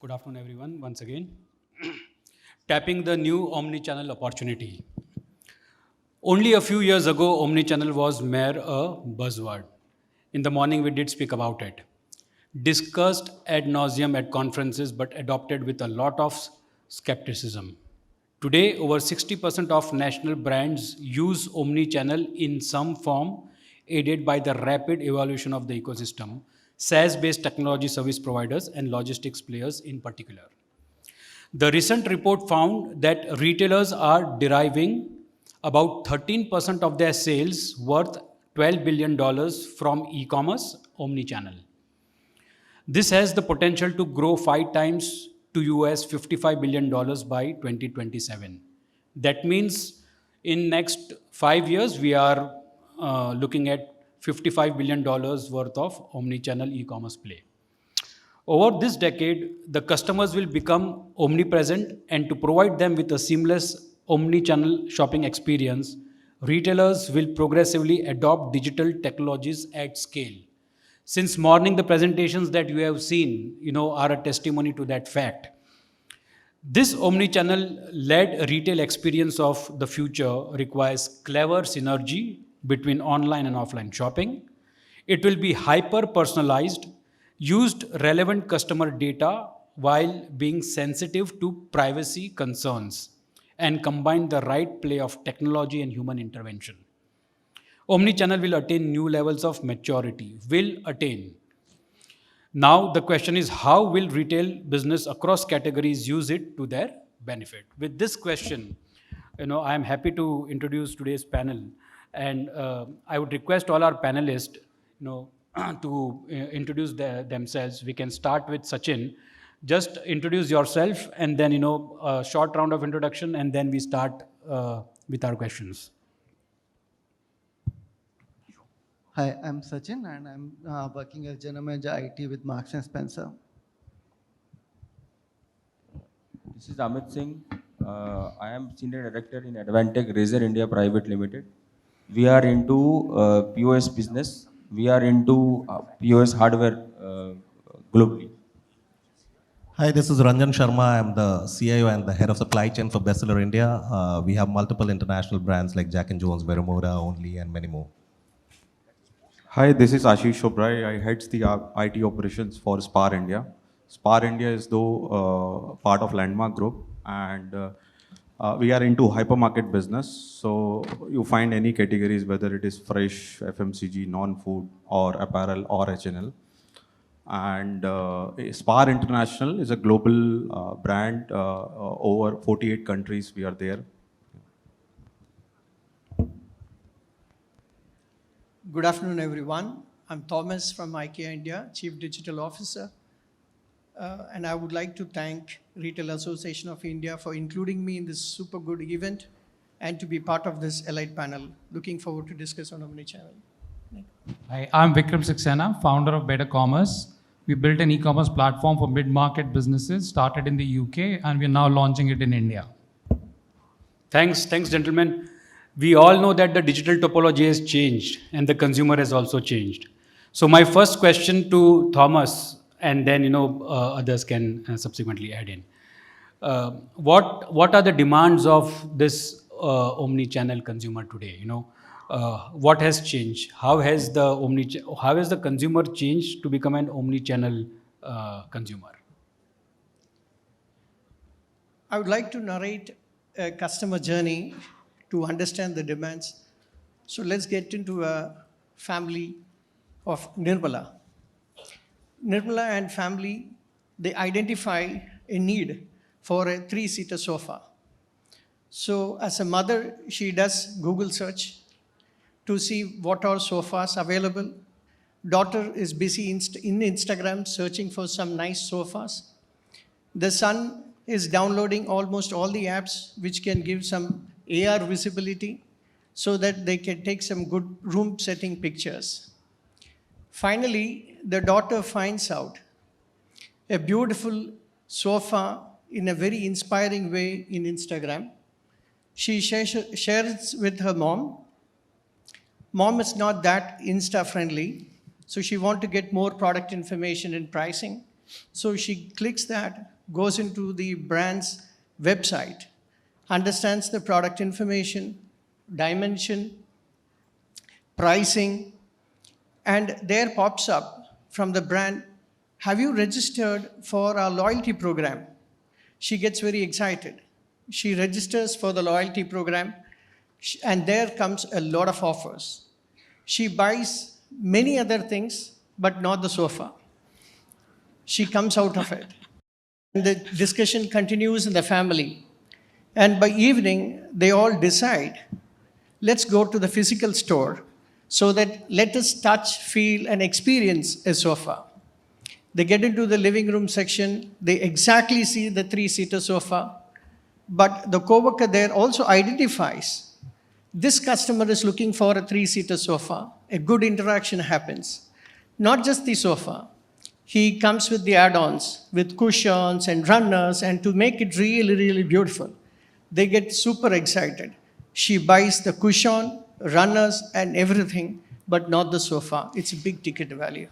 Good afternoon, everyone, once again. Tapping the new omni-channel opportunity. Only a few years ago, omni-channel was mere a buzzword. In the morning, we did speak about it. Discussed ad nauseum at conferences, but adopted with a lot of skepticism. Today, over 60% of national brands use omni-channel in some form, aided by the rapid evolution of the ecosystem, SaaS-based technology service providers and logistics players in particular. The recent report found that retailers are deriving about 13% of their sales worth $12 billion from e-commerce omni-channel. This has the potential to grow 5 times to US $55 billion by 2027. That means in next 5 years, we are looking at $55 billion worth of omni-channel e-commerce play. Over this decade, the customers will become omnipresent, and to provide them with a seamless omni-channel shopping experience, retailers will progressively adopt digital technologies at scale. Since morning, the presentations that you have seen, are a testimony to that fact. This omni-channel led retail experience of the future requires clever synergy between online and offline shopping. It will be hyper personalized, used relevant customer data while being sensitive to privacy concerns, and combine the right play of technology and human intervention. Omnichannel will attain new levels of maturity, will attain. Now the question is, how will retail business across categories use it to their benefit? With this question, I am happy to introduce today's panel, and I would request all our panelists, to introduce themselves. We can start with Sachin. Just introduce yourself, and then a short round of introduction, and then we start with our questions. Hi, I'm Sachin, and I'm working as General Manager IT with Marks & Spencer. This is Amit Singh. I am Senior Director in Advantech Razor India Private Limited. We are into POS business. We are into POS hardware globally. Hi, this is Ranjan Sharma. I'm the CIO and the head of supply chain for Bestseller India. We have multiple international brands like Jack & Jones, Veromora, Only, and many more. Hi, this is Ashish Oberoi. I head the IT operations for Spar India. Spar India is part of Landmark Group, and we are into hypermarket business. So you find any categories, whether it is fresh, FMCG, non-food, or apparel, or HNL. And Spar International is a global brand. Over 48 countries we are there. Good afternoon, everyone. I'm Thomas from Ikea India, Chief Digital Officer. And I would like to thank Retail Association of India for including me in this super good event and to be part of this elite panel. Looking forward to discuss on Omni-Channel. Hi, I'm Vikram Saxena, founder of BetterCommerce. We built an e-commerce platform for mid-market businesses, started in the UK, and we're now launching it in India. Thanks, gentlemen. We all know that the digital topology has changed and the consumer has also changed. So my first question to Thomas, and then others can subsequently add in. What are the demands of this omni-channel consumer today? What has changed? How has the consumer changed to become an omni-channel consumer? I would like to narrate a customer journey to understand the demands. So let's get into a family of Nirmala. Nirmala and family, they identify a need for a 3-seater sofa. So as a mother, she does Google search to see what are sofas available. Daughter is busy in Instagram searching for some nice sofas. The son is downloading almost all the apps which can give some AR visibility so that they can take some good room setting pictures. Finally, the daughter finds out a beautiful sofa in a very inspiring way in Instagram. She shares with her mom. Mom is not that Insta friendly, so she wants to get more product information and pricing. So she clicks that, goes into the brand's website, understands the product information, dimension, pricing, and there pops up from the brand, have you registered for our loyalty program? She gets very excited. She registers for the loyalty program, and there comes a lot of offers. She buys many other things, but not the sofa. She comes out of it. And the discussion continues in the family. And by evening, they all decide, let's go to the physical store so that let us touch, feel, and experience a sofa. They get into the living room section. They exactly see the 3-seater sofa. But the coworker there also identifies this customer is looking for a 3-seater sofa. A good interaction happens. Not just the sofa. He comes with the add-ons, with cushions and runners, and to make it really, really beautiful. They get super excited. She buys the cushion, runners, and everything, but not the sofa. It's a big ticket value.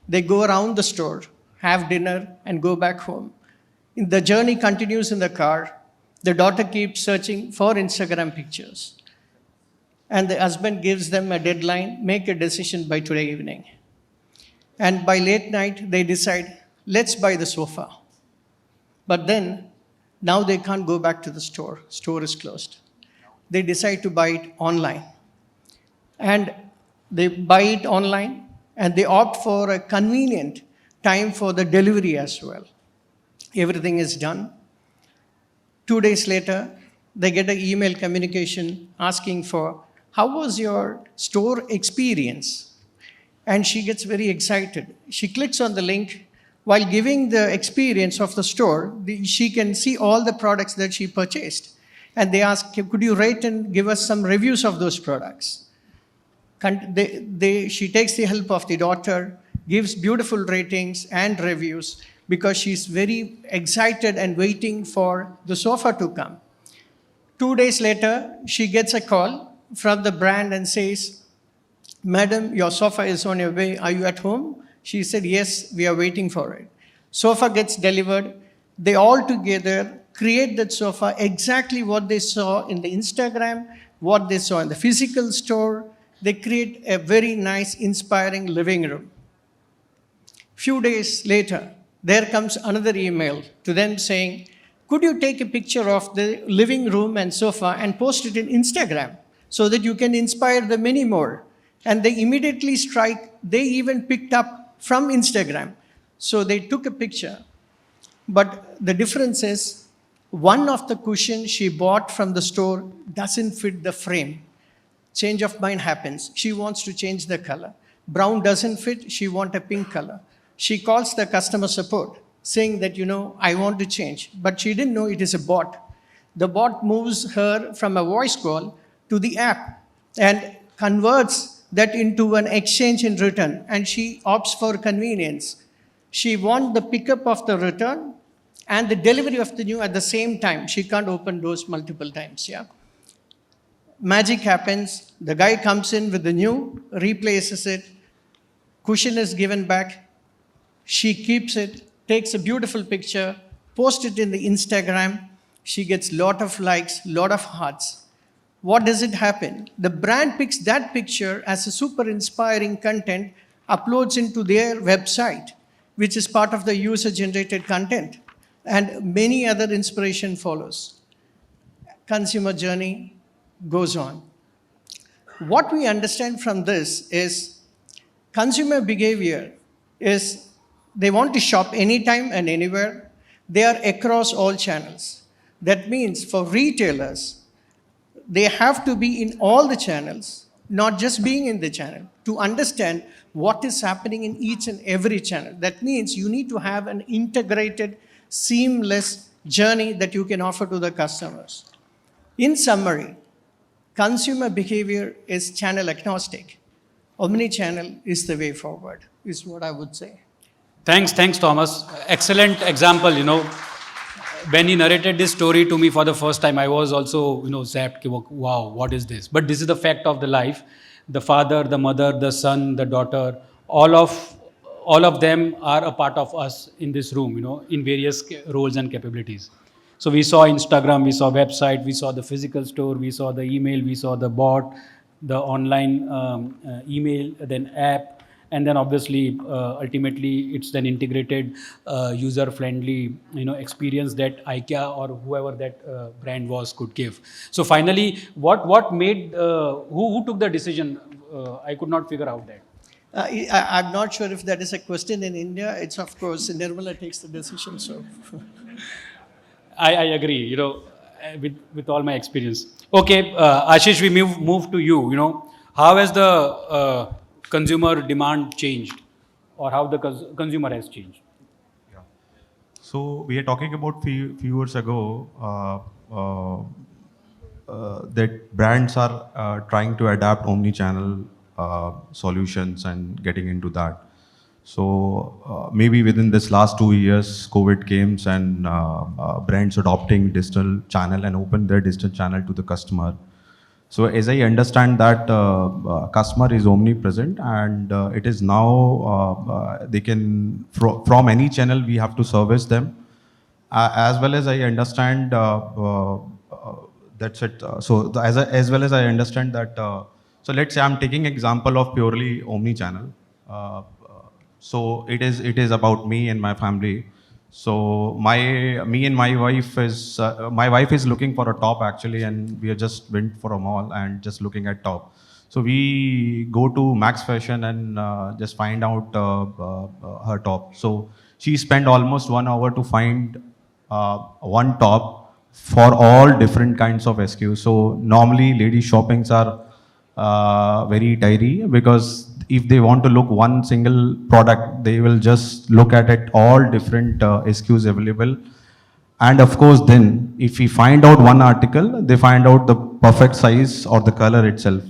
They go around the store, have dinner, and go back home. The journey continues in the car. The daughter keeps searching for Instagram pictures. And the husband gives them a deadline, make a decision by today evening. And by late night, they decide, let's buy the sofa. But then, now they can't go back to the store. Store is closed. They decide to buy it online. And they buy it online, and they opt for a convenient time for the delivery as well. Everything is done. 2 days later, they get an email communication asking for, how was your store experience? And she gets very excited. She clicks on the link. While giving the experience of the store, she can see all the products that she purchased. And they ask, could you rate and give us some reviews of those products? She takes the help of the daughter, gives beautiful ratings and reviews because she's very excited and waiting for the sofa to come. 2 days later, she gets a call from the brand and says, Madam, your sofa is on your way. Are you at home? She said, yes, we are waiting for it. Sofa gets delivered. They all together create that sofa exactly what they saw in the Instagram, what they saw in the physical store. They create a very nice, inspiring living room. Few days later, there comes another email to them saying, could you take a picture of the living room and sofa and post it in Instagram so that you can inspire the many more? And they immediately strike, they even picked up from Instagram. So they took a picture. But the difference is, one of the cushions she bought from the store doesn't fit the frame. Change of mind happens. She wants to change the color. Brown doesn't fit, she wants a pink color. She calls the customer support saying that, I want to change. But she didn't know it is a bot. The bot moves her from a voice call to the app and converts that into an exchange in return. And she opts for convenience. She wants the pickup of the return and the delivery of the new at the same time. She can't open doors multiple times, yeah? Magic happens. The guy comes in with the new, replaces it. Cushion is given back. She keeps it, takes a beautiful picture, posts it in the Instagram. She gets lot of likes, lot of hearts. What does it happen? The brand picks that picture as a super inspiring content, uploads into their website, which is part of the user-generated content. And many other inspiration follows. Consumer journey goes on. What we understand from this is consumer behavior is they want to shop anytime and anywhere. They are across all channels. That means for retailers, they have to be in all the channels, not just being in the channel, to understand what is happening in each and every channel. That means you need to have an integrated, seamless journey that you can offer to the customers. In summary, consumer behavior is channel agnostic. Omni-channel is the way forward, is what I would say. Thanks, Thomas. Excellent example, When he narrated this story to me for the first time, I was also, zapped, wow, what is this? But this is the fact of the life. The father, the mother, the son, the daughter, all of all of them are a part of us in this room, in various roles and capabilities. So we saw Instagram, we saw website, we saw the physical store, we saw the email, we saw the bot, the online email, then app, and then obviously ultimately it's an integrated user friendly experience that Ikea or whoever that brand was could give. So finally, what made who took the decision? I could not figure out that. I'm not sure if that is a question in India. It's of course Nirmala takes the decision. So I agree, with all my experience. Okay, Ashish, we move to you. How has the consumer demand changed, or how the consumer has changed? So we are talking about few years ago that brands are trying to adapt omni-channel solutions and getting into that. So maybe within this last 2 years, COVID came and brands adopting digital channel and open their digital channel to the customer. So as I understand that customer is omnipresent and it is now they can from any channel we have to service them. As well as I understand that's it. As well as I understand that. So let's say I'm taking example of purely omni-channel. So it is about me and my family. So me and my wife is looking for a top actually, and we just went for a mall and just looking at top. So we go to Max Fashion and just find out her top. So she spent almost 1 hour to find one top for all different kinds of SKUs. So normally lady shoppings are very tidy because if they want to look one single product, they will just look at it all different SKUs available. And of course, then if we find out one article, they find out the perfect size or the color itself.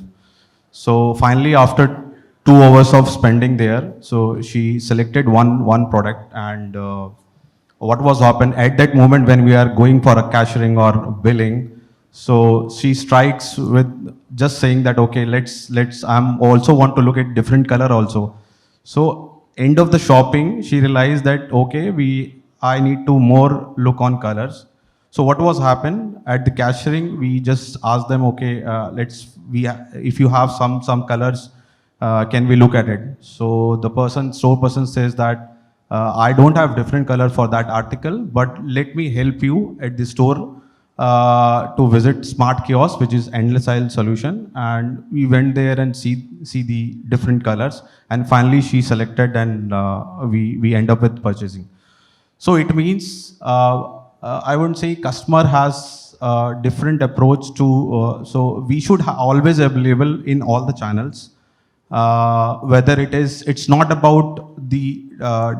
So finally, after 2 hours of spending there, so she selected one product, and what was happened at that moment when we are going for a cashiering or billing, so she strikes with just saying that, okay, let's I'm also want to look at different color also. So end of the shopping, she realized that, okay, I need to more look on colors. So what was happened at the cashiering, we just asked them, okay, if you have some colors, can we look at it? So the store person says that, I don't have different color for that article, but let me help you at the store to visit smart kiosk, which is endless aisle solution, and we went there and see the different colors, and finally she selected, and we end up with purchasing. So it means I wouldn't say customer has a different approach to so we should always available in all the channels, whether it's not about the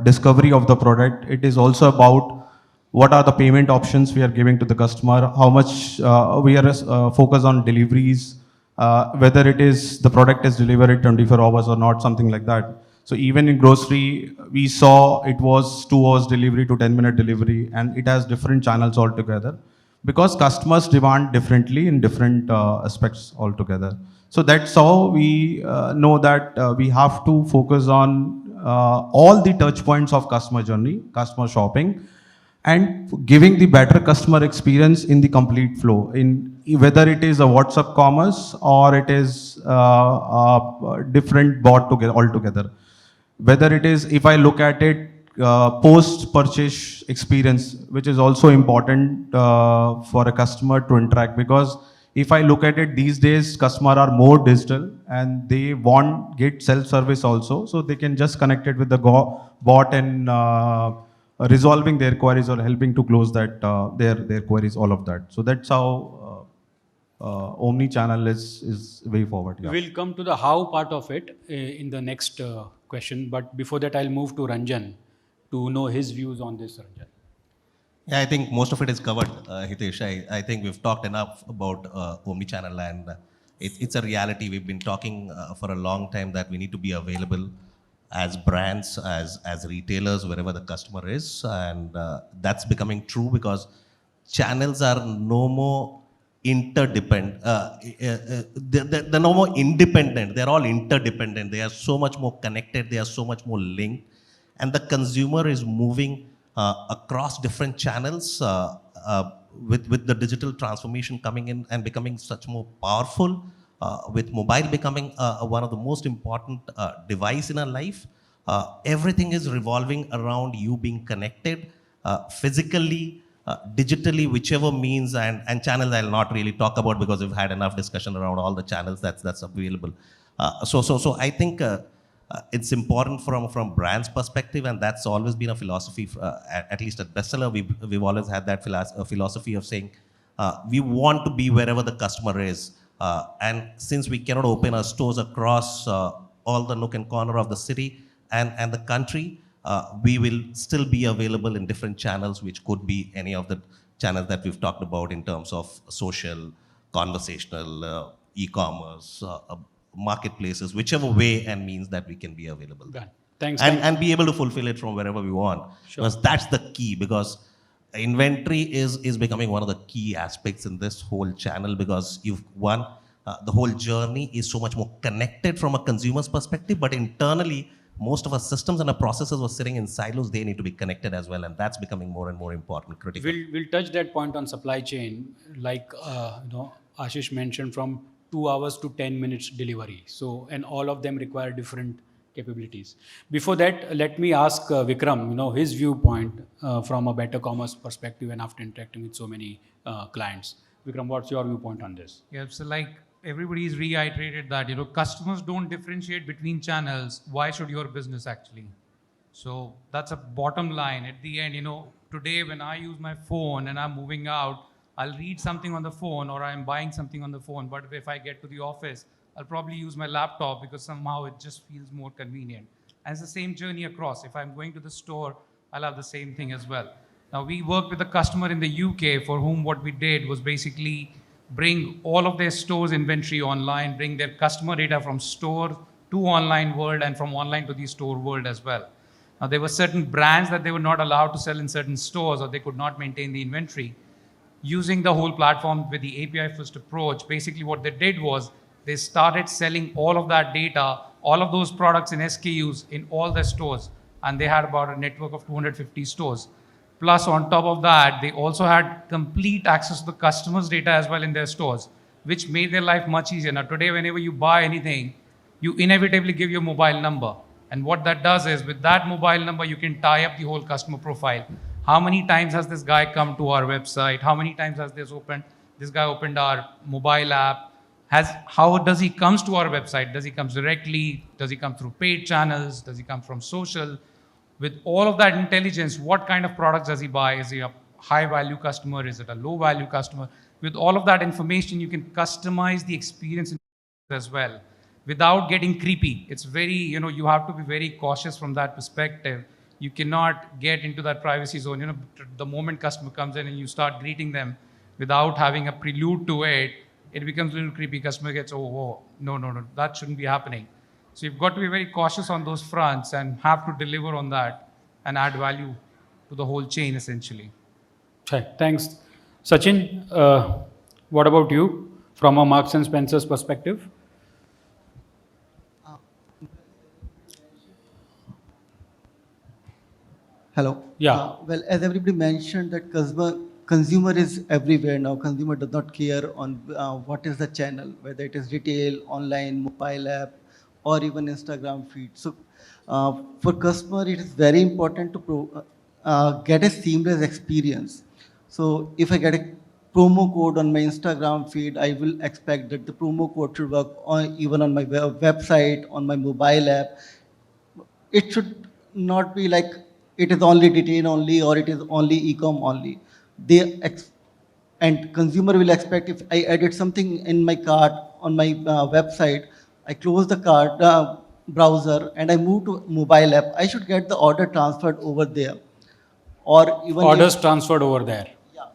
discovery of the product, it is also about what are the payment options we are giving to the customer, how much we are focused on deliveries, whether it is the product is delivered in 24 hours or not, something like that. So even in grocery, we saw it was 2 hours delivery to 10-minute delivery, and it has different channels altogether because customers demand differently in different aspects altogether. So that's how we know that we have to focus on all the touch points of customer journey, customer shopping, and giving the better customer experience in the complete flow, in whether it is a WhatsApp commerce or it is a different bot altogether. Whether it is, if I look at it, post-purchase experience, which is also important for a customer to interact, because if I look at it these days, customers are more digital and they get self-service also, so they can just connect it with the bot and resolving their queries or helping to close that their queries, all of that. So that's how omni-channel is way forward. Yeah. We'll come to the how part of it in the next question, but before that I'll move to Ranjan to know his views on this. Ranjan. Yeah, I think most of it is covered, Hitesh. I think we've talked enough about omni-channel, and it's a reality. We've been talking for a long time that we need to be available as brands, as retailers, wherever the customer is, and that's becoming true because channels are no more interdependent. They're no more independent. They're all interdependent. They are so much more connected. They are so much more linked. and the consumer is moving across different channels with the digital transformation coming in and becoming such more powerful, with mobile becoming one of the most important device in our life. Everything is revolving around you being connected physically, digitally, whichever means, and channels I'll not really talk about because we've had enough discussion around all the channels that's available. So I think it's important from brand's perspective, and that's always been a philosophy, at least at Bestseller, we've always had that philosophy of saying, we want to be wherever the customer is. And since we cannot open our stores across all the nook and corner of the city and the country, we will still be available in different channels, which could be any of the channels that we've talked about in terms of social, conversational, e-commerce, marketplaces, whichever way and means that we can be available. Done. Thanks. And be able to fulfill it from wherever we want. Sure. Because that's the key, because inventory is becoming one of the key aspects in this whole channel, because the whole journey is so much more connected from a consumer's perspective, but internally, most of our systems and our processes were sitting in silos. They need to be connected as well, and that's becoming more and more important, critical. We'll touch that point on supply chain, like Ashish mentioned, from 2 hours to 10 minutes delivery. So, and all of them require different capabilities. Before that, let me ask Vikram, his viewpoint from a BetterCommerce perspective, and after interacting with so many clients. Vikram, what's your viewpoint on this? Yeah, so like everybody's reiterated that, customers don't differentiate between channels. Why should your business actually? So that's a bottom line. At the end, today when I use my phone and I'm moving out, I'll read something on the phone or I'm buying something on the phone. But if I get to the office, I'll probably use my laptop because somehow it just feels more convenient. And it's the same journey across. If I'm going to the store, I'll have the same thing as well. Now, we worked with a customer in the UK for whom what we did was basically bring all of their stores inventory online, bring their customer data from store to online world and from online to the store world as well. Now, there were certain brands that they were not allowed to sell in certain stores, or they could not maintain the inventory. Using the whole platform with the API first approach, basically what they did was they started selling all of that data, all of those products in SKUs in all their stores. And they had about a network of 250 stores. Plus, on top of that, they also had complete access to the customer's data as well in their stores, which made their life much easier. Now, today, whenever you buy anything, you inevitably give your mobile number. And what that does is, with that mobile number, you can tie up the whole customer profile. How many times has this guy come to our website? How many times has this guy opened our mobile app? How does he comes to our website? Does he come directly? Does he come through paid channels? Does he come from social? With all of that intelligence, what kind of products does he buy? Is he a high value customer? Is it a low value customer? With all of that information, you can customize the experience as well without getting creepy. It's very, you have to be very cautious from that perspective. You cannot get into that privacy zone. The moment customer comes in and you start greeting them without having a prelude to it, it becomes a little creepy. Customer gets, no, that shouldn't be happening. So you've got to be very cautious on those fronts and have to deliver on that and add value to the whole chain, essentially. Okay, thanks. Sachin, what about you from a Marks and Spencer's perspective? Hello. Yeah. Well, as everybody mentioned, that consumer is everywhere now. Consumer does not care on what is the channel, whether it is retail, online, mobile app, or even Instagram feed. So for customer, it is very important to get a seamless experience. So if I get a promo code on my Instagram feed, I will expect that the promo code should work even on my website, on my mobile app. It should not be like it is only retail only or it is only e-com only. And consumer will expect if I added something in my cart on my website, I close the cart browser and I move to mobile app, I should get the order transferred over there. Or even Orders transferred over there.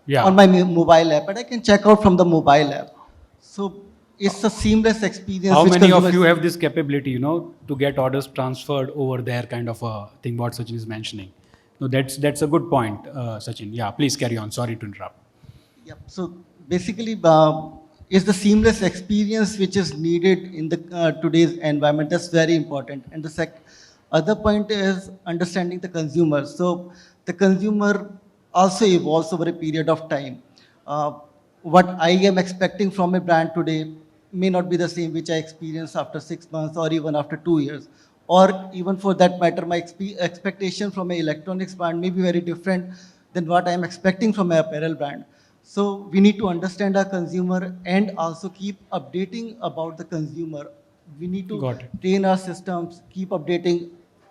Yeah. On my mobile app, and I can check out from the mobile app. So it's a seamless experience. How many of you have this capability, to get orders transferred over there, kind of a thing what Sachin is mentioning? No, that's a good point, Sachin. Yeah, please carry on. Sorry to interrupt. Yeah. So basically, it's the seamless experience which is needed in the today's environment. That's very important. And Other point is understanding the consumer. So the consumer also evolves over a period of time. Uh, what I am expecting from a brand today may not be the same which I experienced after 6 months or even after 2 years. Or even for that matter, my expectation from an electronics brand may be very different than what I am expecting from an apparel brand. So we need to understand our consumer and also keep updating about the consumer. We need to Got it. train our systems, keep updating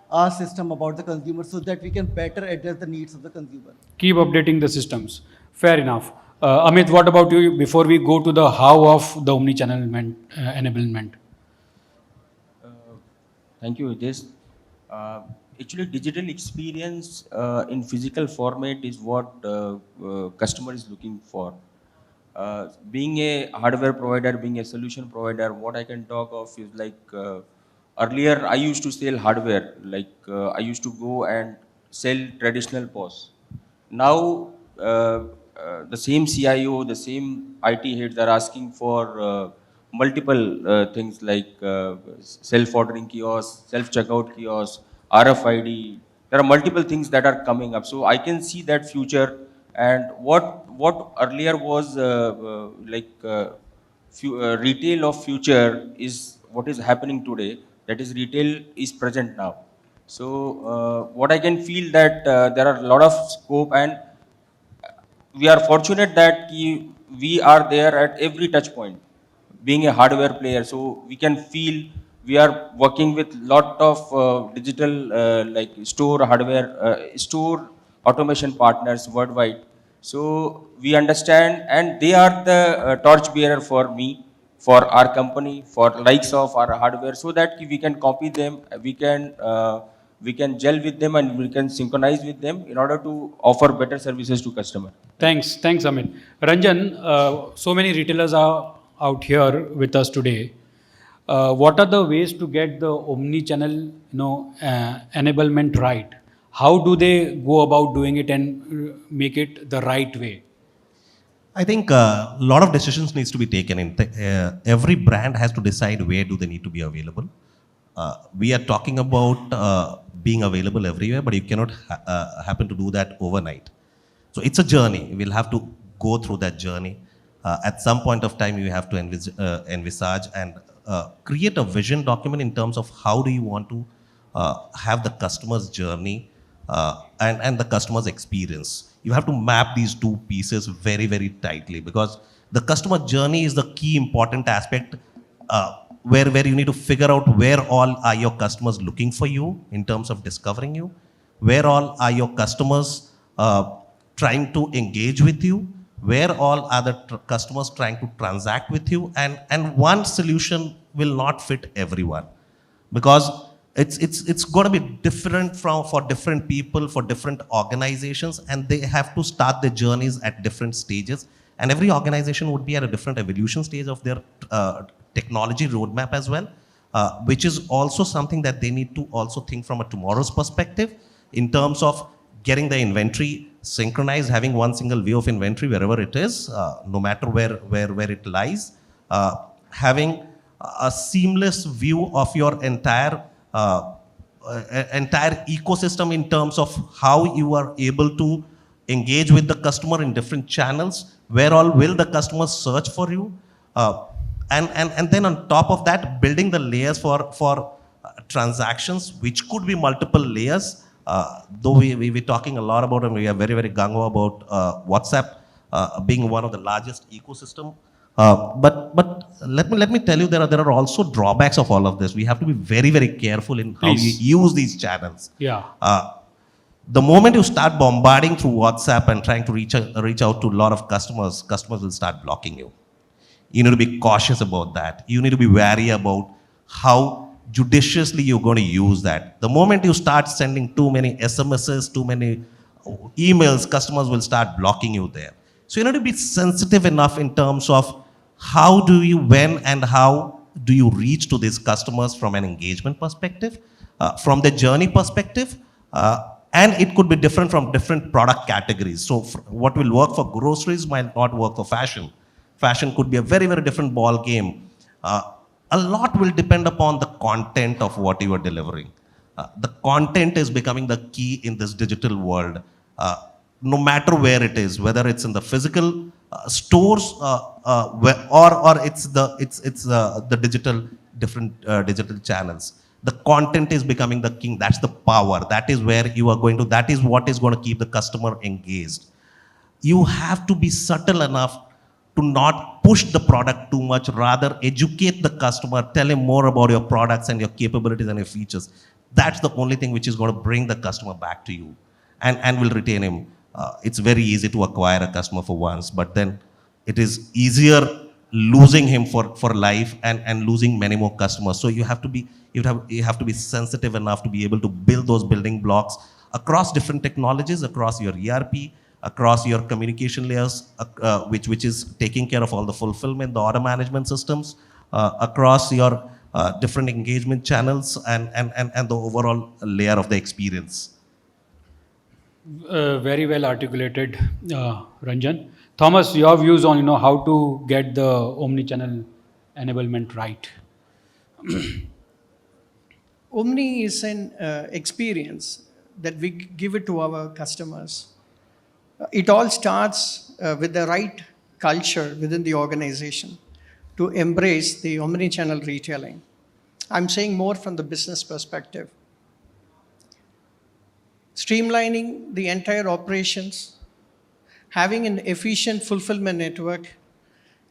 our system about the consumer so that we can better address the needs of the consumer. Keep updating the systems. Fair enough. Amit, what about you before we go to the how of the omni-channel enablement? Thank you, Hitesh. Actually, digital experience in physical format is what customer is looking for. Being a hardware provider, being a solution provider, what I can talk of is like earlier I used to sell hardware, like I used to go and sell traditional POS. Now the same CIO, the same IT heads are asking for multiple things like self-ordering kiosks, self-checkout kiosks, RFID. There are multiple things that are coming up. So I can see that future, and what earlier was retail of future is what is happening today. That is, retail is present now. So what I can feel that there are a lot of scope, and we are fortunate that we are there at every touch point, being a hardware player. So we can feel we are working with lot of digital like store hardware, store automation partners worldwide. So we understand, and they are the torch bearer for me, for our company, for likes of our hardware, so that we can copy them, we can gel with them, and we can synchronize with them in order to offer better services to customer. Thanks, Amit. Ranjan, so many retailers are out here with us today. What are the ways to get the omni-channel, enablement right? How do they go about doing it and make it the right way? I think a lot of decisions needs to be taken. Every brand has to decide where do they need to be available. We are talking about being available everywhere, but you cannot happen to do that overnight. So it's a journey. We'll have to go through that journey. At some point of time, you have to envisage and create a vision document in terms of how do you want to have the customer's journey and the customer's experience. You have to map these two pieces very, very tightly, because the customer journey is the key important aspect where you need to figure out where all are your customers looking for you in terms of discovering you, where all are your customers trying to engage with you, where all are the customers trying to transact with you, and one solution will not fit everyone, because it's going to be different for different people, for different organizations, and they have to start their journeys at different stages, and every organization would be at a different evolution stage of their technology roadmap as well, which is also something that they need to also think from a tomorrow's perspective in terms of getting the inventory synchronized, having one single view of inventory wherever it is, no matter where it lies, having a seamless view of your entire ecosystem in terms of how you are able to engage with the customer in different channels, where all will the customer search for you, and then on top of that, building the layers for transactions, which could be multiple layers. Though we're talking a lot about, and we are very, very gung-ho about WhatsApp being one of the largest ecosystem. But let me tell you, there are also drawbacks of all of this. We have to be very, very careful in how we use these channels. Yeah. The moment you start bombarding through WhatsApp and trying to reach out to a lot of customers will start blocking you. You need to be cautious about that. You need to be wary about how judiciously you're going to use that. The moment you start sending too many SMSs, too many emails, customers will start blocking you there. So you need to be sensitive enough in terms of how do you, when and how do you reach to these customers from an engagement perspective, from the journey perspective, and it could be different from different product categories. So what will work for groceries might not work for fashion. Fashion could be a very, very different ball game. A lot will depend upon the content of what you are delivering. The content is becoming the key in this digital world. No matter where it is, whether it's in the physical stores or it's the digital different digital channels. The content is becoming the king. That's the power. That is where you are going to. That is what is going to keep the customer engaged. You have to be subtle enough to not push the product too much, rather educate the customer, tell him more about your products and your capabilities and your features. That's the only thing which is going to bring the customer back to you and will retain him. It's very easy to acquire a customer for once, but then it is easier losing him for life and losing many more customers. So you have to be sensitive enough to be able to build those building blocks across different technologies, across your ERP, across your communication layers, which is taking care of all the fulfillment, the order management systems, across your different engagement channels and the overall layer of the experience. Very well articulated, Ranjan. Thomas, your views on how to get the omni-channel enablement right. Omni is an experience that we give it to our customers. It all starts with the right culture within the organization to embrace the omni-channel retailing. I'm saying more from the business perspective. Streamlining the entire operations, having an efficient fulfillment network,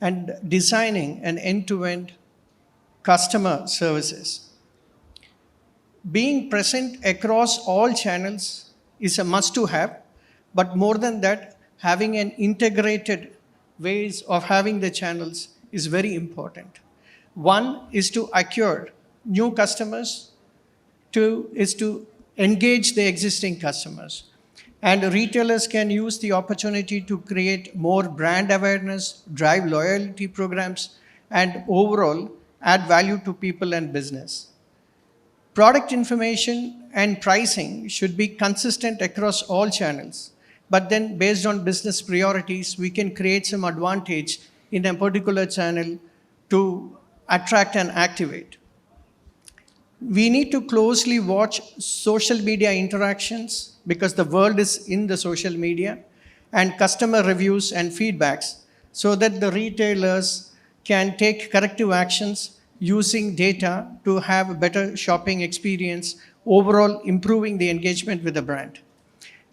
and designing an end-to-end customer services. Being present across all channels is a must-to-have, but more than that, having an integrated ways of having the channels is very important. One is to acquire new customers, two is to engage the existing customers. And retailers can use the opportunity to create more brand awareness, drive loyalty programs, and overall add value to people and business. Product information and pricing should be consistent across all channels, but then based on business priorities, we can create some advantage in a particular channel to attract and activate. We need to closely watch social media interactions because the world is in the social media, and customer reviews and feedbacks so that the retailers can take corrective actions using data to have a better shopping experience, overall improving the engagement with the brand.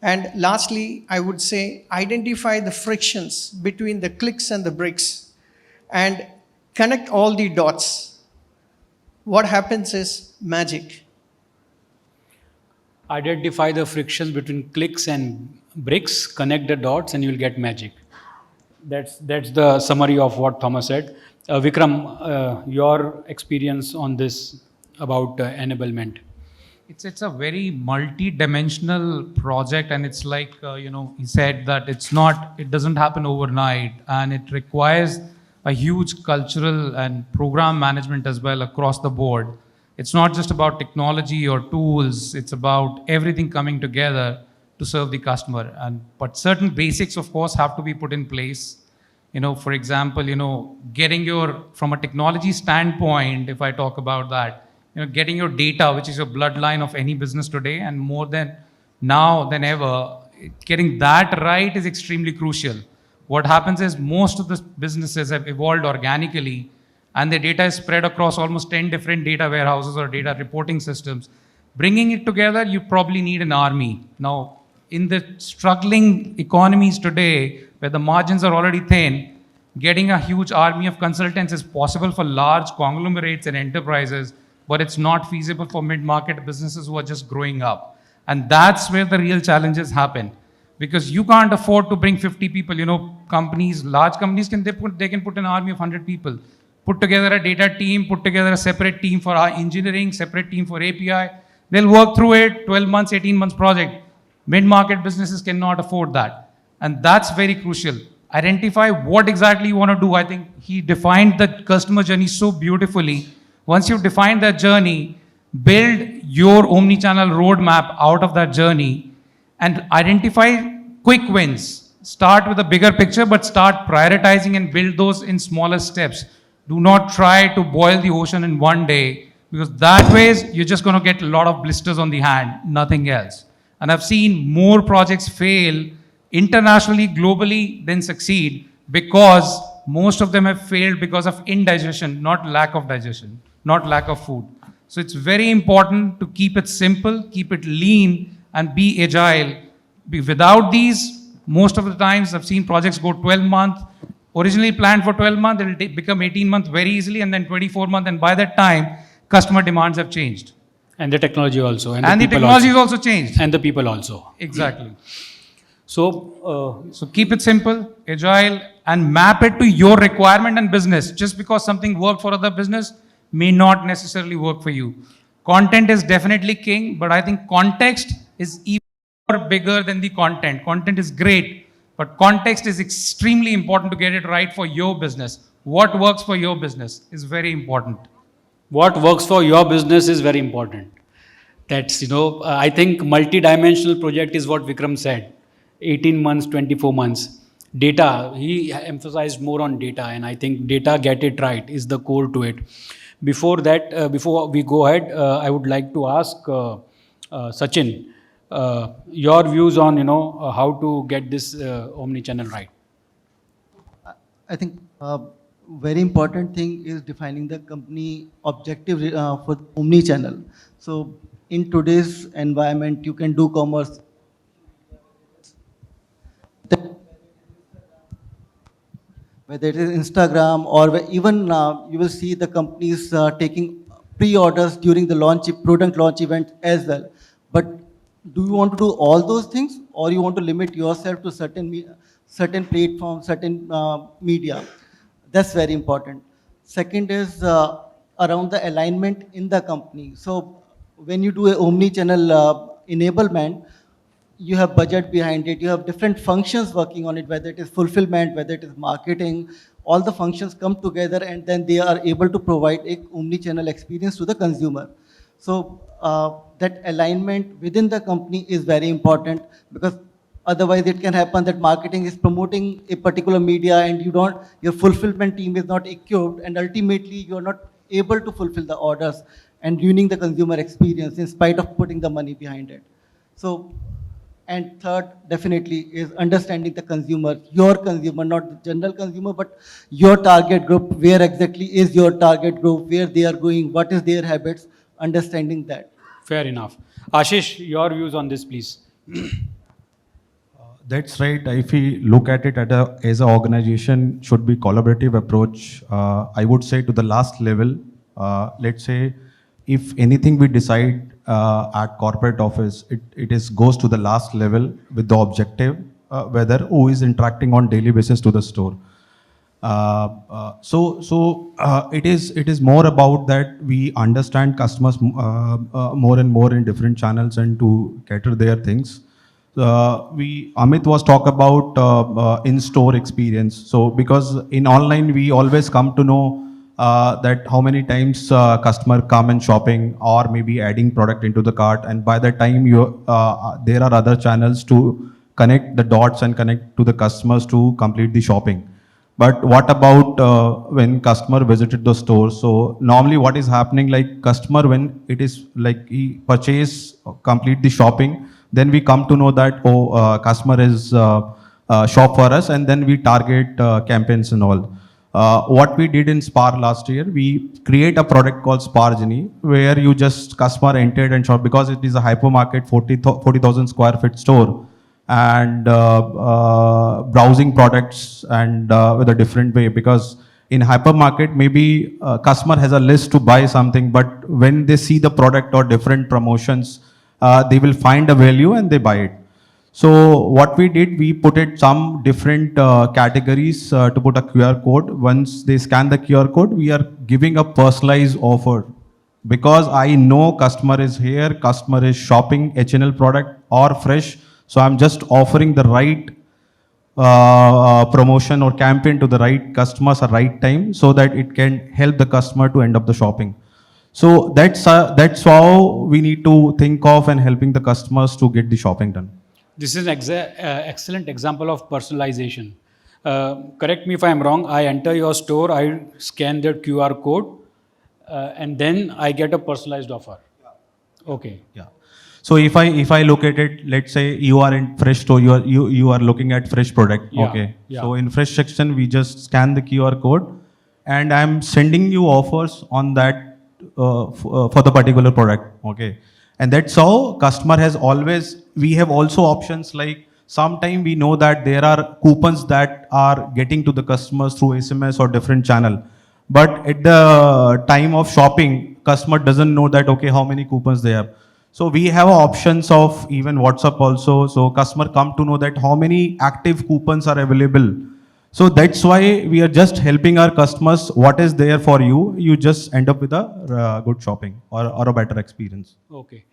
And lastly, I would say identify the frictions between the clicks and the bricks and connect all the dots. What happens is magic. Identify the frictions between clicks and bricks, connect the dots, and you'll get magic. That's the summary of what Thomas said. Vikram, your experience on this about enablement. It's a very multi-dimensional project, and it's like he said that it doesn't happen overnight, and it requires a huge cultural and program management as well across the board. It's not just about technology or tools, it's about everything coming together to serve the customer. But certain basics, of course, have to be put in place. For example, getting from a technology standpoint, if I talk about that, getting your data, which is your bloodline of any business today, and more than now than ever, getting that right is extremely crucial. What happens is most of the businesses have evolved organically, and the data is spread across almost 10 different data warehouses or data reporting systems. Bringing it together, you probably need an army. Now, in the struggling economies today, where the margins are already thin, getting a huge army of consultants is possible for large conglomerates and enterprises, but it's not feasible for mid-market businesses who are just growing up. And that's where the real challenges happen. Because you can't afford to bring 50 people. Large companies can put an army of 100 people. Put together a data team, put together a separate team for our engineering, separate team for API. They'll work through it, 12 months, 18 months project. Mid-market businesses cannot afford that. And that's very crucial. Identify what exactly you want to do. I think he defined the customer journey so beautifully. Once you've defined that journey, build your omni-channel roadmap out of that journey and identify quick wins. Start with a bigger picture, but start prioritizing and build those in smaller steps. Do not try to boil the ocean in one day. Because that ways you're just going to get a lot of blisters on the hand, nothing else. And I've seen more projects fail internationally, globally, than succeed because most of them have failed because of indigestion, not lack of digestion, not lack of food. So it's very important to keep it simple, keep it lean, and be agile. Without these, most of the times I've seen projects go 12 months, originally planned for 12 months, it will become 18 months very easily, and then 24 months, and by that time, customer demands have changed. And the technology also. And the people technology is also changed. And the people also. Exactly. So, So keep it simple, agile, and map it to your requirement and business. Just because something worked for other business may not necessarily work for you. Content is definitely king, but I think context is even more bigger than the content. Content is great, but context is extremely important to get it right for your business. What works for your business is very important. what works for your business is very important. That's, I think multi-dimensional project is what Vikram said. 18 months, 24 months. Data, he emphasized more on data, and I think data, get it right, is the core to it. Before that, before we go ahead, I would like to ask Sachin, your views on, how to get this omni-channel right. I think very important thing is defining the company objective for omni-channel. So in today's environment, you can do commerce. Whether it is Instagram or even you will see the companies taking pre-orders during the product launch event as well. But do you want to do all those things, or you want to limit yourself to certain platforms, certain media? That's very important. Second is around the alignment in the company. So when you do a omni-channel enablement, you have budget behind it, you have different functions working on it, whether it is fulfillment, whether it is marketing, all the functions come together and then they are able to provide a omni-channel experience to the consumer. So that alignment within the company is very important, because otherwise it can happen that marketing is promoting a particular media and your fulfillment team is not equipped, and ultimately you're not able to fulfill the orders and ruining the consumer experience in spite of putting the money behind it. So, and third, definitely, is understanding the consumer, your consumer, not the general consumer, but your target group. Where exactly is your target group, where they are going, what is their habits, understanding that. Fair enough. Ashish, your views on this, please. That's right. If we look at it as an organization, should be collaborative approach. I would say to the last level. Let's say, if anything we decide at corporate office, it goes to the last level with the objective, whether who is interacting on daily basis to the store. It is more about that we understand customers more and more in different channels and to cater their things. Amit was talk about in-store experience. So because in online we always come to know that how many times customer come and shopping or maybe adding product into the cart, and by the time there are other channels to connect the dots and connect to the customers to complete the shopping. But what about when customer visited the store? So normally what is happening, like customer, when it is like he purchase, complete the shopping, then we come to know that customer is shop for us, and then we target campaigns and all. What we did in Spar last year, we create a product called Spar Genie, where you just customer entered and shop, because it is a hypermarket 40,000 square feet store, and browsing products and with a different way, because in hypermarket maybe customer has a list to buy something, but when they see the product or different promotions, they will find a value and they buy it. So what we did, we put it some different categories to put a QR code. Once they scan the QR code, we are giving a personalized offer, because I know customer is here, customer is shopping H&L product or fresh. So I'm just offering the right promotion or campaign to the right customers at right time, so that it can help the customer to end up the shopping. So that's how we need to think of and helping the customers to get the shopping done. This is an excellent example of personalization. Correct me if I'm wrong. I enter your store, I scan the QR code, and then I get a personalized offer. Okay. Yeah. So if I look at it, let's say you are in fresh store, you are looking at fresh product. Yeah, Okay. yeah. So in fresh section, we just scan the QR code, and I'm sending you offers on that for the particular product. Okay. And that's how customer has always. We have also options like sometime we know that there are coupons that are getting to the customers through SMS or different channel. But at the time of shopping, customer doesn't know that, okay, how many coupons they have. So we have options of even WhatsApp also. So customer come to know that how many active coupons are available. So that's why we are just helping our customers. What is there for you? You just end up with a good shopping or a better experience. Okay.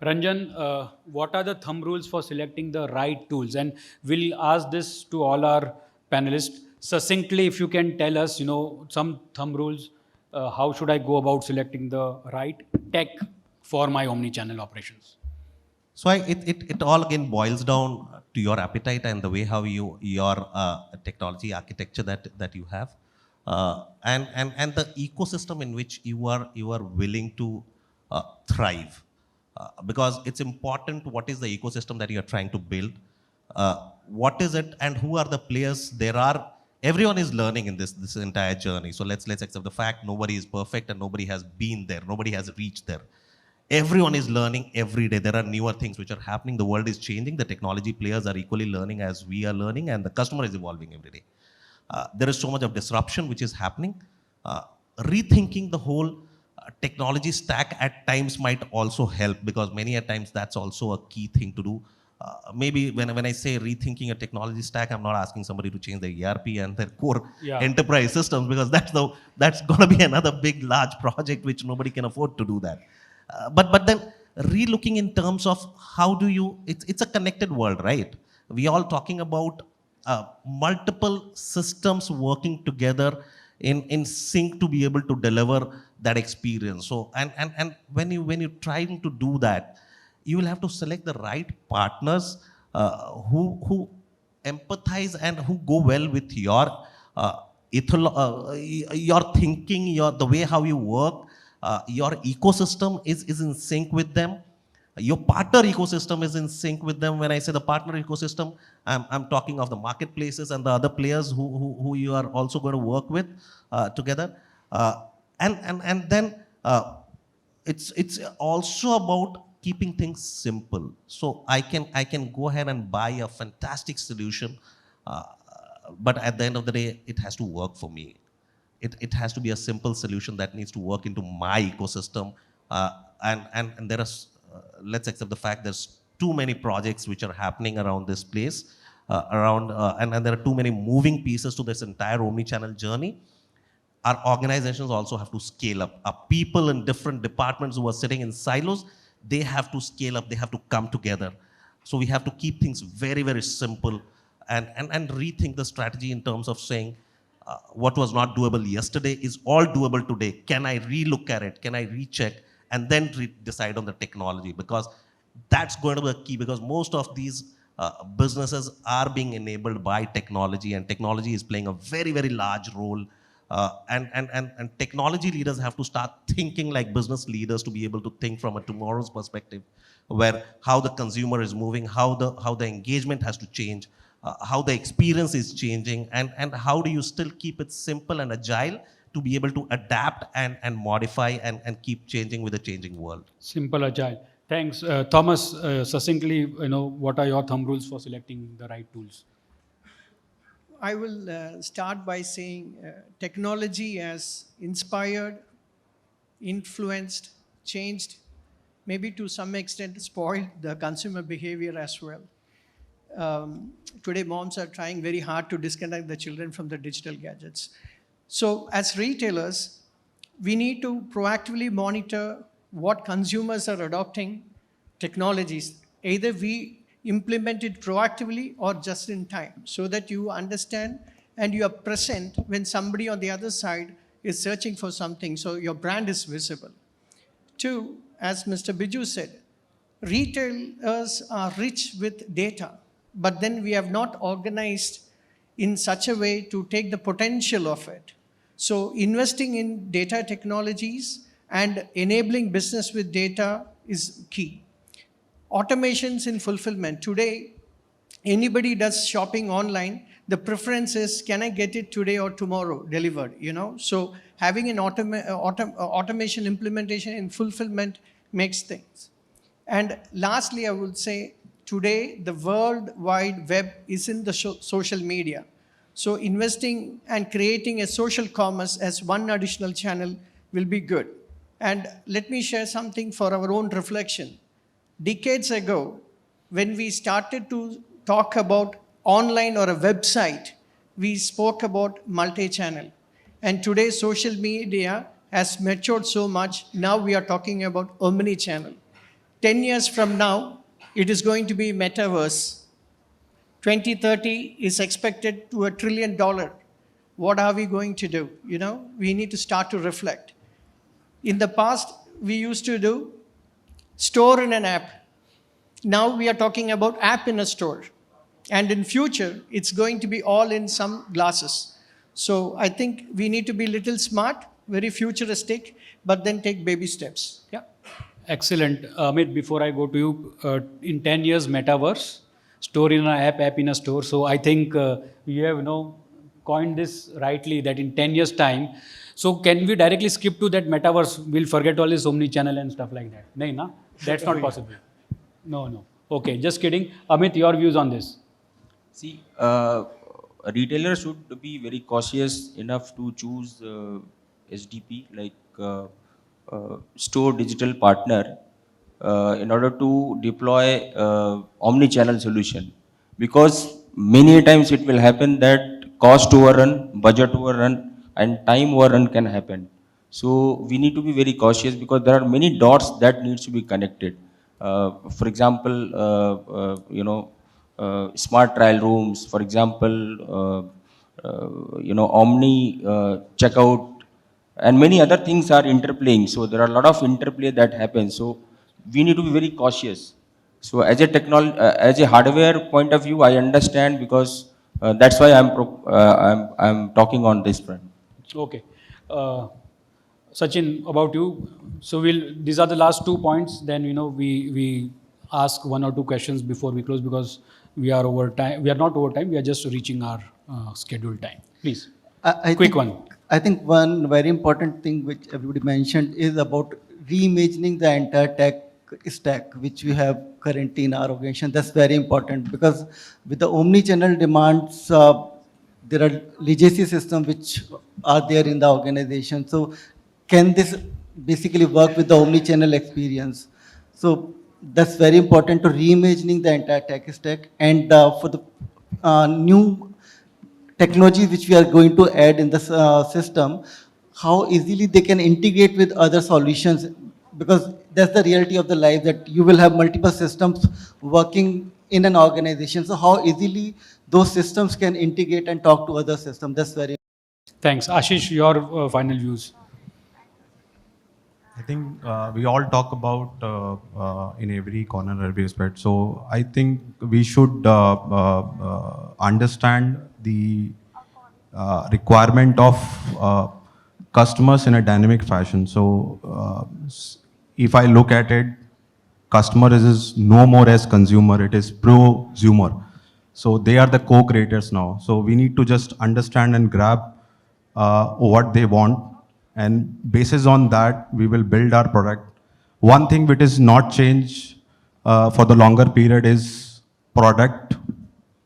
Ranjan, what are the thumb rules for selecting the right tools? And we'll ask this to all our panelists. Succinctly, if you can tell us, some thumb rules, how should I go about selecting the right tech for my omni-channel operations? So it all again boils down to your appetite and the way how your technology architecture that you have, and the ecosystem in which you are willing to thrive, because it's important what is the ecosystem that you are trying to build, what is it, and who are the players. Everyone is learning in this entire journey. So let's accept the fact nobody is perfect and nobody has been there, nobody has reached there. Everyone is learning every day. There are newer things which are happening. The world is changing. The technology players are equally learning as we are learning, and the customer is evolving every day. There is so much of disruption which is happening. Rethinking the whole technology stack at times might also help, because many a times that's also a key thing to do. Maybe when I say rethinking a technology stack, I'm not asking somebody to change their ERP and their core enterprise systems, because that's going to be another big, large project which nobody can afford to do that. But then relooking in terms of how do you, it's a connected world, right? We all talking about multiple systems working together in sync to be able to deliver that experience. So and when you're trying to do that, you will have to select the right partners who empathize and who go well with your your thinking, the way how you work. Your ecosystem is in sync with them. Your partner ecosystem is in sync with them. When I say the partner ecosystem, I'm talking of the marketplaces and the other players who you are also going to work with together. And then it's also about keeping things simple. So I can go ahead and buy a fantastic solution, but at the end of the day, it has to work for me. It has to be a simple solution that needs to work into my ecosystem. And there are, let's accept the fact there's too many projects which are happening around this place, and there are too many moving pieces to this entire omni-channel journey. Our organizations also have to scale up. Our people in different departments who are sitting in silos, they have to scale up, they have to come together. So we have to keep things very, very simple and rethink the strategy in terms of saying, what was not doable yesterday is all doable today. Can I relook at it? Can I recheck? And then decide on the technology, because that's going to be a key, because most of these businesses are being enabled by technology, and technology is playing a very, very large role. And technology leaders have to start thinking like business leaders to be able to think from a tomorrow's perspective, where how the consumer is moving, how the engagement has to change, how the experience is changing, and how do you still keep it simple and agile to be able to adapt and modify and keep changing with the changing world. Simple, agile. Thanks. Thomas, succinctly, what are your thumb rules for selecting the right tools? I will start by saying technology has inspired, influenced, changed, maybe to some extent spoiled the consumer behavior as well. Today, moms are trying very hard to disconnect the children from the digital gadgets. So as retailers, we need to proactively monitor what consumers are adopting technologies. Either we implement it proactively or just in time, so that you understand and you are present when somebody on the other side is searching for something, so your brand is visible. Two, as Mr. Biju said, retailers are rich with data, but then we have not organized in such a way to take the potential of it. So investing in data technologies and enabling business with data is key. Automations in fulfillment. Today, anybody does shopping online, the preference is, can I get it today or tomorrow delivered, So having an automation implementation in fulfillment makes things. And lastly, I would say today the World Wide Web is in the social media. So investing and creating a social commerce as one additional channel will be good. And let me share something for our own reflection. Decades ago, when we started to talk about online or a website, we spoke about multi-channel. And today, social media has matured so much, now we are talking about omni-channel. 10 years from now, it is going to be metaverse. 2030 is expected to $1 trillion. What are we going to do? We need to start to reflect. In the past, we used to do store in an app. Now we are talking about app in a store. And in future, it's going to be all in some glasses. So I think we need to be little smart, very futuristic, but then take baby steps. Yeah. Excellent. Amit, before I go to you, in 10 years, metaverse, store in an app, app in a store. So I think we have coined this rightly that in 10 years' time. So can we directly skip to that metaverse? We'll forget all this omni-channel and stuff like that. No, na? That's not possible. No. Okay, just kidding. Amit, your views on this? See, a retailer should be very cautious enough to choose SDP, like store digital partner, in order to deploy omni-channel solution. Because many times it will happen that cost overrun, budget overrun, and time overrun can happen. So we need to be very cautious because there are many dots that needs to be connected. For example, smart trial rooms, for example, Omni checkout, and many other things are interplaying. So there are a lot of interplay that happens. So we need to be very cautious. So as a as a hardware point of view, I understand because that's why I'm talking on this front. Okay. Sachin, about you. So these are the last 2 points. Then we ask 1 or 2 questions before we close because we are over time. We are not over time. We are just reaching our scheduled time. Please, quick one. I think one very important thing which everybody mentioned is about reimagining the entire tech stack which we have currently in our organization. That's very important because with the omni-channel demands, there are legacy systems which are there in the organization. So can this basically work with the omni-channel experience? So that's very important to reimagining the entire tech stack. And for the new technology which we are going to add in this system, how easily they can integrate with other solutions, because that's the reality of the life, that you will have multiple systems working in an organization. So how easily those systems can integrate and talk to other systems, that's very. Thanks. Ashish, your final views. I think we all talk about in every corner, every aspect. So I think we should understand the requirement of customers in a dynamic fashion. So if I look at it, customer is no more as consumer, it is prosumer. So they are the co-creators now. So we need to just understand and grab what they want. And basis on that, we will build our product. One thing which is not changed for the longer period is product,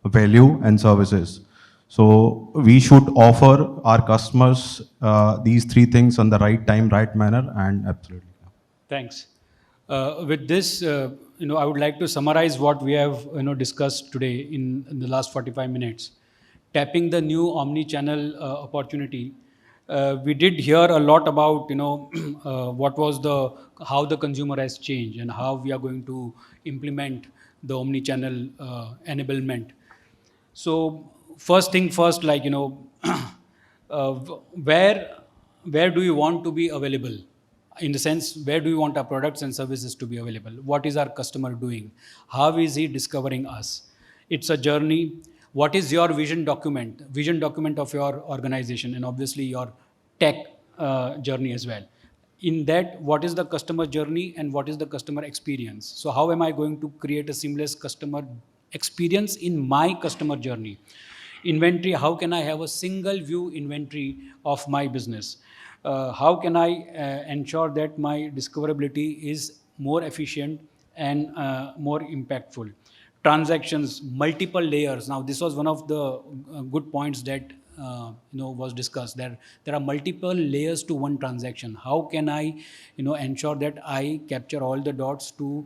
value, and services. So we should offer our customers these 3 things on the right time, right manner, and absolutely. Thanks. With this, I would like to summarize what we have discussed today in the last 45 minutes. Tapping the new omni-channel opportunity. We did hear a lot about what was how the consumer has changed and how we are going to implement the omni-channel enablement. So first thing first, like where do you want to be available? In the sense, where do you want our products and services to be available? What is our customer doing? How is he discovering us? It's a journey. What is your vision document of your organization and obviously your tech journey as well. In that, what is the customer journey and what is the customer experience? So how am I going to create a seamless customer experience in my customer journey? Inventory, how can I have a single view inventory of my business? How can I ensure that my discoverability is more efficient and more impactful? Transactions, multiple layers. Now, this was one of the good points that was discussed. There are multiple layers to one transaction. How can I ensure that I capture all the dots to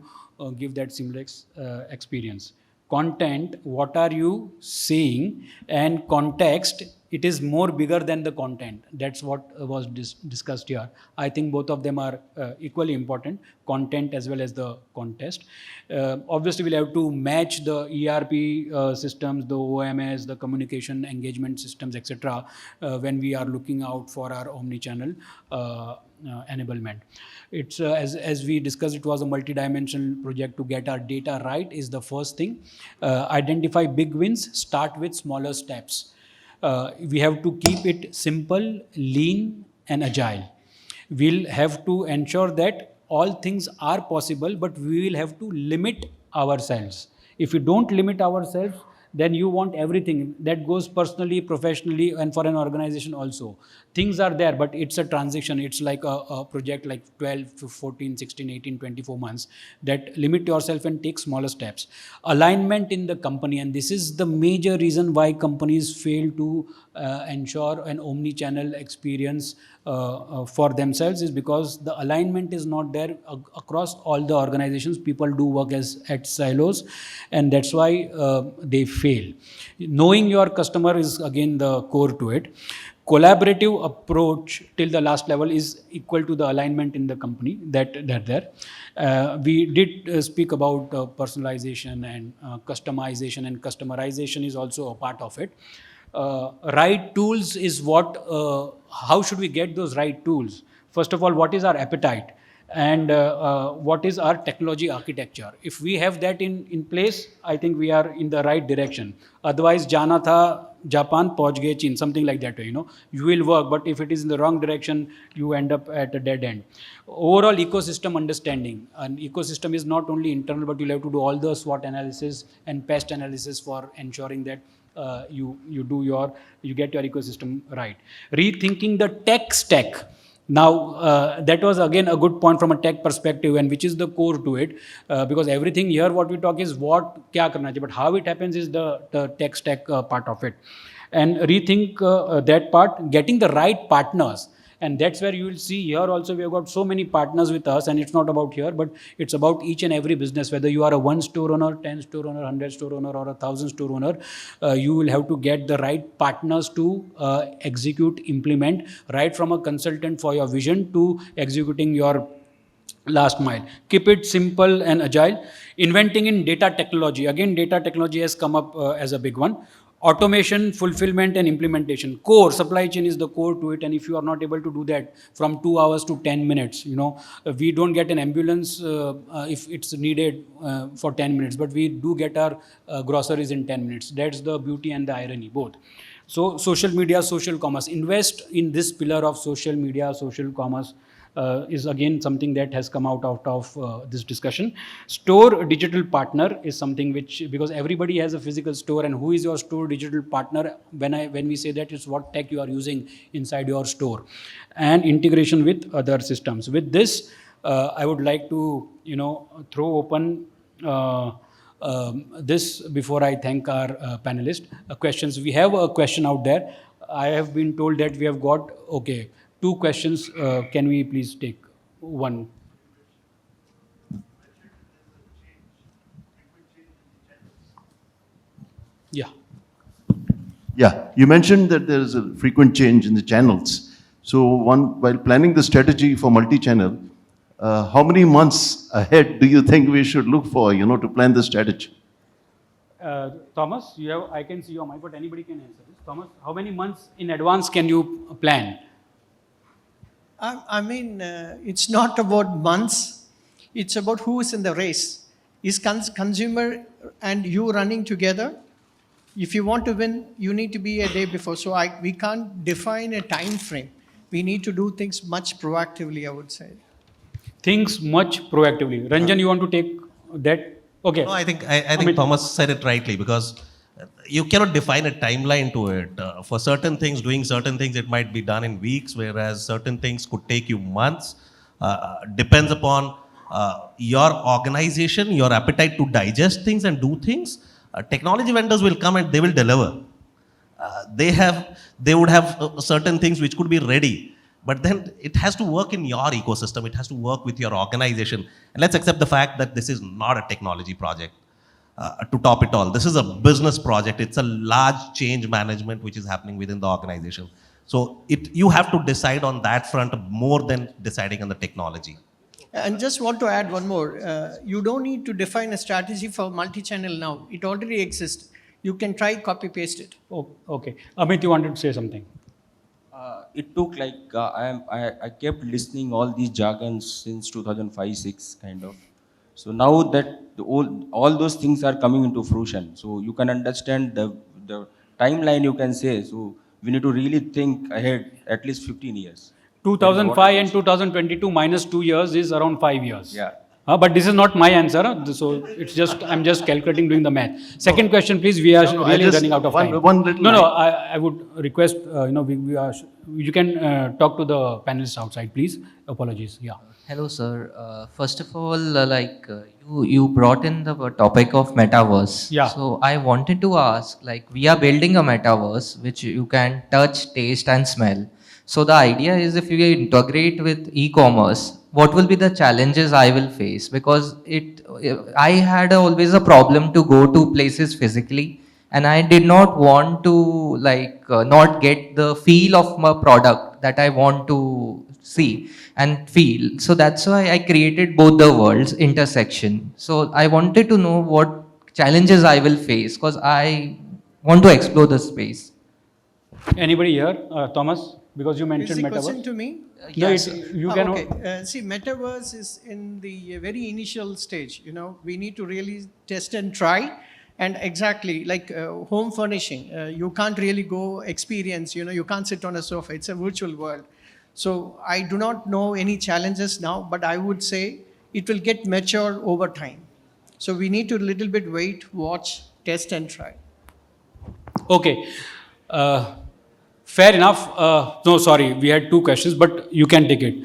give that seamless experience? Content, what are you saying? And context, it is more bigger than the content. That's what was discussed here. I think both of them are equally important, content as well as the context. Obviously, we'll have to match the ERP systems, the OMS, the communication engagement systems, etc. When we are looking out for our omni-channel enablement. It's as we discussed, it was a multi-dimensional project. To get our data right is the first thing. Identify big wins, start with smaller steps. We have to keep it simple, lean and agile. We'll have to ensure that all things are possible, but we will have to limit ourselves. If we don't limit ourselves, then you want everything. That goes personally, professionally, and for an organization also. Things are there, but it's a transition. It's like a project like 12 to 14, 16, 18, 24 months. That limit yourself and take smaller steps. Alignment in the company, and this is the major reason why companies fail to ensure an omni-channel experience for themselves, is because the alignment is not there across all the organizations. People do work at silos, and that's why they fail. Knowing your customer is again the core to it. Collaborative approach till the last level is equal to the alignment in the company that they're there. We did speak about personalization and customization, and customerization is also a part of it. Right tools is what, how should we get those right tools? First of all, what is our appetite? And what is our technology architecture? If we have that in place, I think we are in the right direction. Otherwise, jana tha Japan, pahunch gaye Chin, something like that, you will work, but if it is in the wrong direction, you end up at a dead end. Overall ecosystem understanding. An ecosystem is not only internal, but you'll have to do all the SWOT analysis and pest analysis for ensuring that you get your ecosystem right. Rethinking the tech stack. Now, that was again a good point from a tech perspective, and which is the core to it, because everything here, what we talk is what kya karna chahiye, but how it happens is the tech stack part of it. And rethink that part, getting the right partners. And that's where you will see here also we have got so many partners with us, and it's not about here, but it's about each and every business, whether you are a 1 store owner, 10 store owner, 100 store owner, or 1,000 store owner, you will have to get the right partners to execute, implement, right from a consultant for your vision to executing your last mile. Keep it simple and agile. Inventing in data technology. Again, data technology has come up as a big one. Automation, fulfillment and implementation. Core, supply chain is the core to it, and if you are not able to do that from 2 hours to 10 minutes, we don't get an ambulance if it's needed for 10 minutes, but we do get our groceries in 10 minutes. That's the beauty and the irony, both. So social media, social commerce. Invest in this pillar of social media, social commerce. Is again something that has come out of this discussion. Store digital partner is something which, because everybody has a physical store, and who is your store digital partner? When we say that, it's what tech you are using inside your store, and integration with other systems. With this, I would like to throw open this before I thank our panelists. Questions. We have a question out there. I have been told that we have got 2 questions. Can we please take one? Yeah. Yeah, you mentioned that there is a frequent change in the channels. So while planning the strategy for multi-channel, how many months ahead do you think we should look for, to plan the strategy? Thomas, I can see your mic, but anybody can answer this. Thomas, how many months in advance can you plan? I mean, it's not about months. It's about who is in the race. Is consumer and you running together? If you want to win, you need to be a day before. So we can't define a time frame. We need to do things much proactively, I would say. Things much proactively. Ranjan, you want to take that? Okay. No, I think Thomas said it rightly, because you cannot define a timeline to it. For certain things, doing certain things, it might be done in weeks, whereas certain things could take you months. Depends upon your organization, your appetite to digest things and do things. Technology vendors will come and they will deliver. They would have certain things which could be ready, but then it has to work in your ecosystem. It has to work with your organization. And let's accept the fact that this is not a technology project. To top it all, this is a business project. It's a large change management which is happening within the organization. So you have to decide on that front more than deciding on the technology. And just want to add one more. You don't need to define a strategy for multi-channel now. It already exists. You can try copy paste it. Oh, okay. Amit, you wanted to say something? It took like, I kept listening all these jargons since 2005-6 kind of. So now that all those things are coming into fruition, so you can understand the timeline, you can say. So we need to really think ahead at least 15 years. 2005 and 2022 minus 2 years is around 5 years. Yeah. But this is not my answer. So it's just, I'm just calculating, doing the math. Second question, please. We are really running out of time. I would request, you can talk to the panelists outside, please. Apologies. Yeah. Hello, sir. First of all, you brought in the topic of metaverse. Yeah. So I wanted to ask, we are building a metaverse which you can touch, taste, and smell. So the idea is, if you integrate with e-commerce, what will be the challenges I will face? Because I had always a problem to go to places physically, and I did not want to not get the feel of my product that I want to see and feel. So that's why I created both the worlds intersection. So I wanted to know what challenges I will face, because I want to explore the space. Anybody here? Thomas? Because you mentioned Is the metaverse. question to me? Yes. You can. Okay. See, metaverse is in the very initial stage. We need to really test and try. And exactly like home furnishing, you can't really go experience. You can't sit on a sofa. It's a virtual world. So I do not know any challenges now, but I would say it will get mature over time. So we need to little bit wait, watch, test, and try. Okay. Fair enough. No, sorry, we had two questions, but you can take it.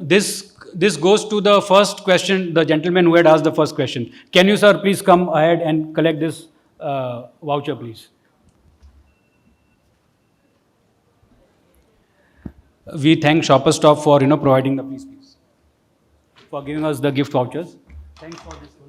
This goes to the first question, the gentleman who had asked the first question. Can you, sir, please come ahead and collect this voucher, please? We thank Shopper Stop for providing the please, for giving us the gift vouchers. Thanks for this.